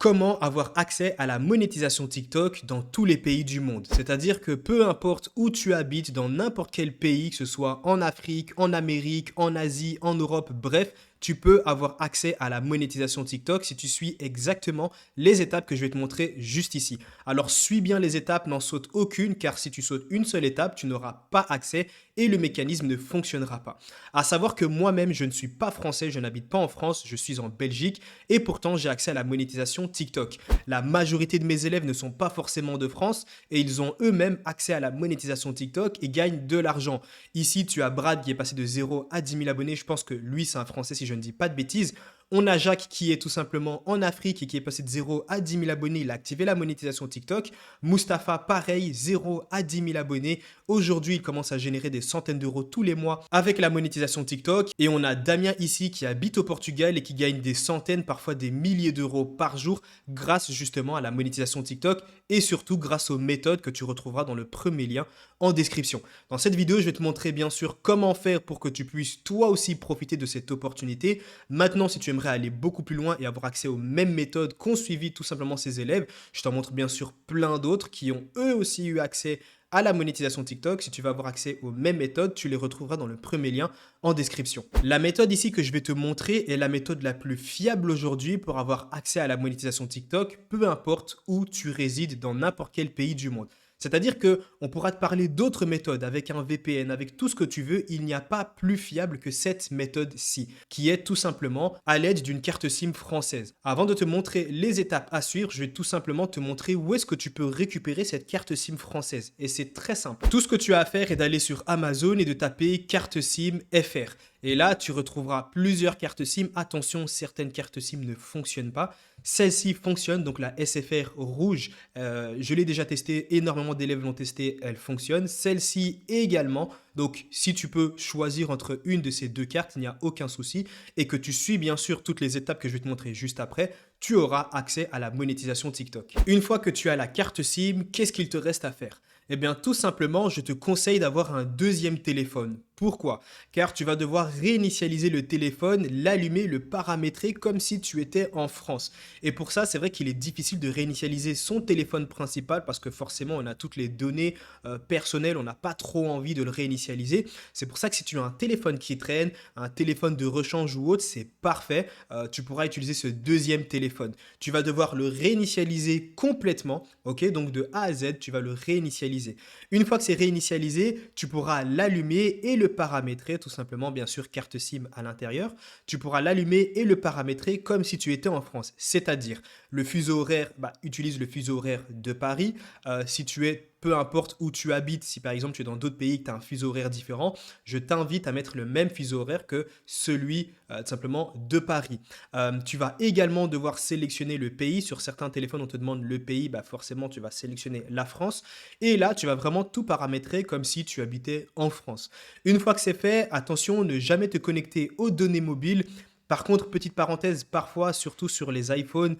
Comment avoir accès à la monétisation TikTok dans tous les pays du monde. C'est-à-dire que peu importe où tu habites, dans n'importe quel pays, que ce soit en Afrique, en Amérique, en Asie, en Europe, bref, tu peux avoir accès à la monétisation TikTok si tu suis exactement les étapes que je vais te montrer juste ici. Alors suis bien les étapes, n'en saute aucune, car si tu sautes une seule étape, tu n'auras pas accès et le mécanisme ne fonctionnera pas. À savoir que moi-même, je ne suis pas français, je n'habite pas en France, je suis en Belgique et pourtant j'ai accès à la monétisation TikTok. La majorité de mes élèves ne sont pas forcément de France et ils ont eux-mêmes accès à la monétisation TikTok et gagnent de l'argent. Ici, tu as Brad qui est passé de 0 à 10 000 abonnés. Je pense que lui, c'est un Français si je ne dis pas de bêtises. On a Jacques qui est tout simplement en Afrique et qui est passé de 0 à 10 000 abonnés. Il a activé la monétisation TikTok. Mustapha, pareil, 0 à 10 000 abonnés. Aujourd'hui, il commence à générer des centaines d'euros tous les mois avec la monétisation TikTok. Et on a Damien ici qui habite au Portugal et qui gagne des centaines, parfois des milliers d'euros par jour grâce justement à la monétisation TikTok et surtout grâce aux méthodes que tu retrouveras dans le premier lien en description. Dans cette vidéo, je vais te montrer bien sûr comment faire pour que tu puisses toi aussi profiter de cette opportunité. Maintenant, si tu aimerais aller beaucoup plus loin et avoir accès aux mêmes méthodes qu'ont suivi tout simplement ces élèves, je t'en montre bien sûr plein d'autres qui ont eux aussi eu accès à la monétisation TikTok. Si tu veux avoir accès aux mêmes méthodes, tu les retrouveras dans le premier lien en description. La méthode ici que je vais te montrer est la méthode la plus fiable aujourd'hui pour avoir accès à la monétisation TikTok, peu importe où tu résides dans n'importe quel pays du monde. C'est-à-dire qu'on pourra te parler d'autres méthodes avec un VPN, avec tout ce que tu veux, il n'y a pas plus fiable que cette méthode-ci, qui est tout simplement à l'aide d'une carte SIM française. Avant de te montrer les étapes à suivre, je vais tout simplement te montrer où est-ce que tu peux récupérer cette carte SIM française. Et c'est très simple. Tout ce que tu as à faire est d'aller sur Amazon et de taper carte SIM FR. Et là, tu retrouveras plusieurs cartes SIM. Attention, certaines cartes SIM ne fonctionnent pas. Celle-ci fonctionne, donc la SFR rouge, je l'ai déjà testée, énormément d'élèves l'ont testée, elle fonctionne. Celle-ci également, donc si tu peux choisir entre une de ces deux cartes, il n'y a aucun souci. Et que tu suis bien sûr toutes les étapes que je vais te montrer juste après, tu auras accès à la monétisation TikTok. Une fois que tu as la carte SIM, qu'est-ce qu'il te reste à faire? Eh bien, tout simplement, je te conseille d'avoir un deuxième téléphone. Pourquoi? Car tu vas devoir réinitialiser le téléphone, l'allumer, le paramétrer comme si tu étais en France. Et pour ça, c'est vrai qu'il est difficile de réinitialiser son téléphone principal parce que forcément, on a toutes les données personnelles, on n'a pas trop envie de le réinitialiser. C'est pour ça que si tu as un téléphone qui traîne, un téléphone de rechange ou autre, c'est parfait. Tu pourras utiliser ce deuxième téléphone. Tu vas devoir le réinitialiser complètement, ok? Donc de A à Z, tu vas le réinitialiser. Une fois que c'est réinitialisé, tu pourras l'allumer et le paramétrer, tout simplement, bien sûr, carte SIM à l'intérieur. Tu pourras l'allumer et le paramétrer comme si tu étais en France. C'est-à-dire, le fuseau horaire, utilise le fuseau horaire de Paris. Si tu es peu importe où tu habites, si par exemple tu es dans d'autres pays et que tu as un fuseau horaire différent, je t'invite à mettre le même fuseau horaire que celui tout simplement de Paris. Tu vas également devoir sélectionner le pays. Sur certains téléphones, on te demande le pays, forcément tu vas sélectionner la France. Et là, tu vas vraiment tout paramétrer comme si tu habitais en France. Une fois que c'est fait, attention, ne jamais te connecter aux données mobiles. Par contre, petite parenthèse, parfois, surtout sur les iPhones,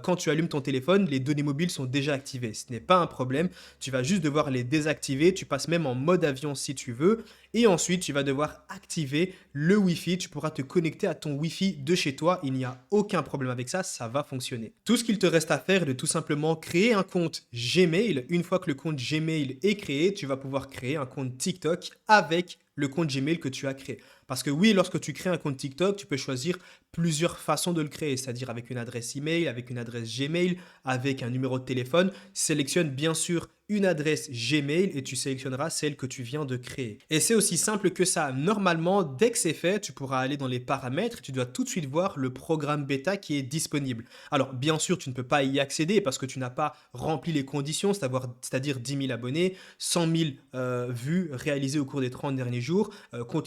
quand tu allumes ton téléphone, les données mobiles sont déjà activées. Ce n'est pas un problème, tu vas juste devoir les désactiver, tu passes même en mode avion si tu veux, et ensuite tu vas devoir activer le Wi-Fi, tu pourras te connecter à ton Wi-Fi de chez toi, il n'y a aucun problème avec ça, ça va fonctionner. Tout ce qu'il te reste à faire est de tout simplement créer un compte Gmail. Une fois que le compte Gmail est créé, tu vas pouvoir créer un compte TikTok avec le compte Gmail que tu as créé. Parce que oui, lorsque tu crées un compte TikTok, tu peux choisir plusieurs façons de le créer, c'est-à-dire avec une adresse email, avec une adresse Gmail, avec un numéro de téléphone. Sélectionne bien sûr une adresse Gmail et tu sélectionneras celle que tu viens de créer. Et c'est aussi simple que ça. Normalement, dès que c'est fait, tu pourras aller dans les paramètres et tu dois tout de suite voir le programme bêta qui est disponible. Alors, bien sûr, tu ne peux pas y accéder parce que tu n'as pas rempli les conditions, c'est-à-dire 10 000 abonnés, 100 000 vues réalisées au cours des 30 derniers jours,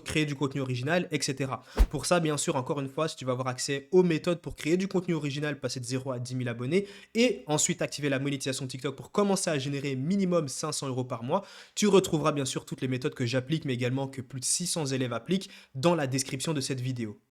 créer du contenu original, etc. Pour ça, bien sûr, encore une fois, si tu vas avoir accès aux méthodes pour créer du contenu original, passer de 0 à 10 000 abonnés et ensuite activer la monétisation TikTok pour commencer à générer minimum 500 euros par mois, tu retrouveras bien sûr toutes les méthodes que j'applique, mais également que plus de 600 élèves appliquent dans la description de cette vidéo.